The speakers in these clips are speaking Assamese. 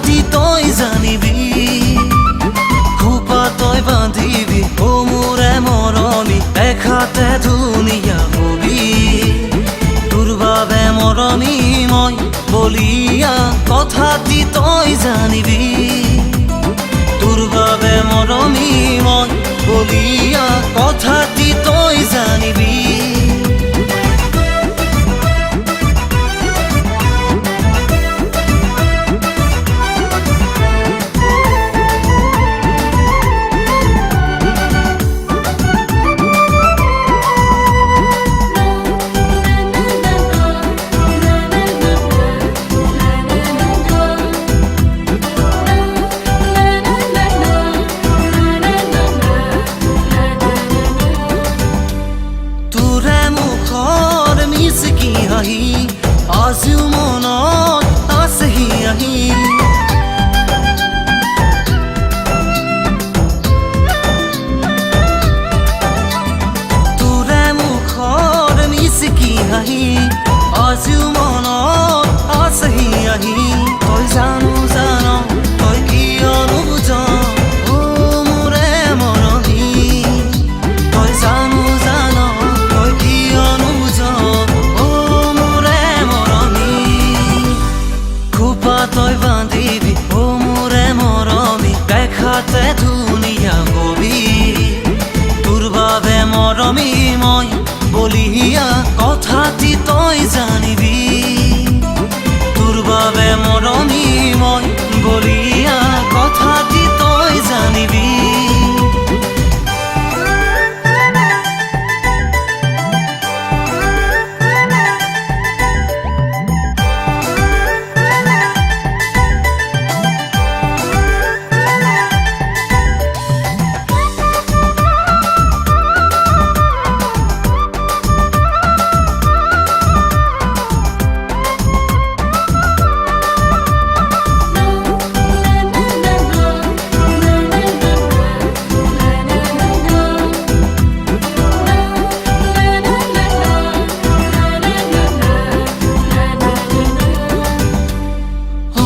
কথাটি তই জানিবি খোপা তই বান্ধিবি ও মোৰে মৰমী দেখাতে ধুনীয়া হবি তোৰ বাবে মৰমী মই বলিয়া কথাটি তই জানিবি তোৰ বাবে মৰমী মই বলিয়া কথাটি তই জানিবি আজিও মনত আছেহি আহি তোৰে মুখৰ মিচিকি হাঁহি আজিও মনত আছেহি আহি তই জানো জান তই কিয় নুবুজ ও মোৰে মৰমী তই জানো জান তই কিয় নুবুজ তই বান্ধিবি ও মোৰে মৰমী দেখাতে ধুনীয়া হবি তোৰ বাবে মৰমী মই বলিয়া কথাটি তই জানিবি তোৰ বাবে মৰমী মই বলিয়া কথাটি তই জানিবি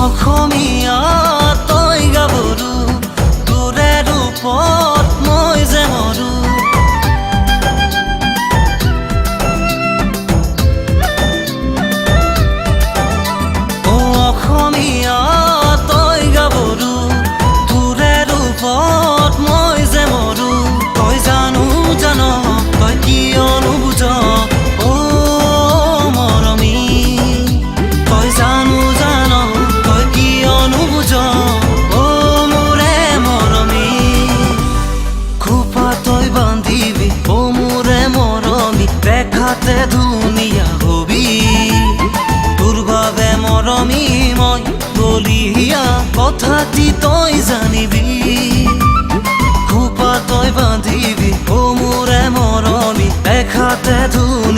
অসমীয়া তই গাভৰু তোৰে ৰূপত মই যে মৰো অ অসমীয়া তই গাভৰু তোৰে ৰূপত মই যে মৰো তই জানো জান তই কিয় নুবুজ অ মৰমী তই জানো জান নুবুজ ও মোৰে মৰমী খোপা তই বান্ধিবি ও মোৰে মৰমী দেখাতে ধুনীয়া হবি তোৰ বাবে মৰমী মই বলিয়া কথাটি তই জানিবি খোপা তই বান্ধিবি ও মোৰে মৰমী দেখাতে ধুনীয়া